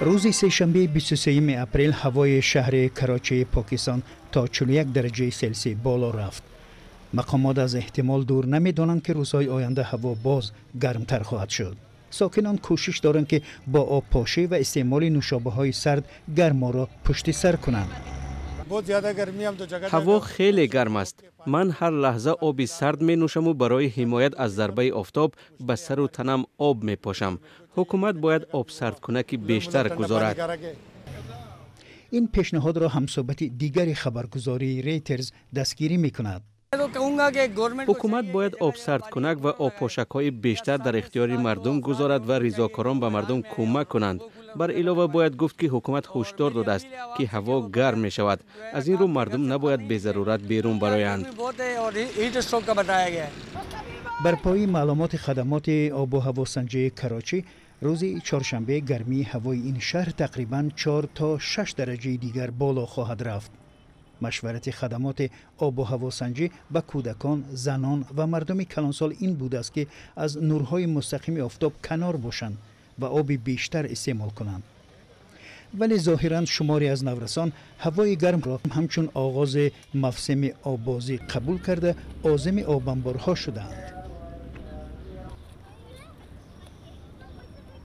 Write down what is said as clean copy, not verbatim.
روز سه‌شنبه 23 اپریل هوای شهر کراچی پاکستان تا 41 درجه سلسی بالا رفت. مقامات از احتمال دور نمی‌دانند که روزهای آینده هوا باز گرمتر خواهد شد. ساکنان کوشش دارند که با آب پاشی و استعمال نوشابه‌های سرد گرما را پشت سر کنند. هوا خیلی گرم است. من هر لحظه آب سرد می نوشم و برای حمایت از ضربه آفتاب به سر و تنم آب می پاشم. حکومت باید آب سرد کنکی بیشتر گذارد. این پیشنهاد را همصحبت دیگری خبرگزاری ریترز دستگیری می کند. حکومت باید آب سرد کنک و آب پاشک های بیشتر در اختیار مردم گذارد و ریزاکاران به مردم کمک کنند. بر علاوه باید گفت که حکومت هشدار داده است که هوا گرم می شود. از این رو مردم نباید به ضرورت بیرون برایند. بر پای معلومات خدمات آب و هواسنجی کراچی، روز چهارشنبه گرمی هوای این شهر تقریباً 4 تا 6 درجه دیگر بالا خواهد رفت. مشورت خدمات آب و هواسنجی به کودکان، زنان و مردم کلانسال این بود است که از نورهای مستقیم آفتاب کنار باشند و آب بیشتر استعمال کنند. ولی ظاهراً شماری از نورسان هوای گرم را همچون آغاز موسم آببازی قبول کرده عازم آب انبارها شدند.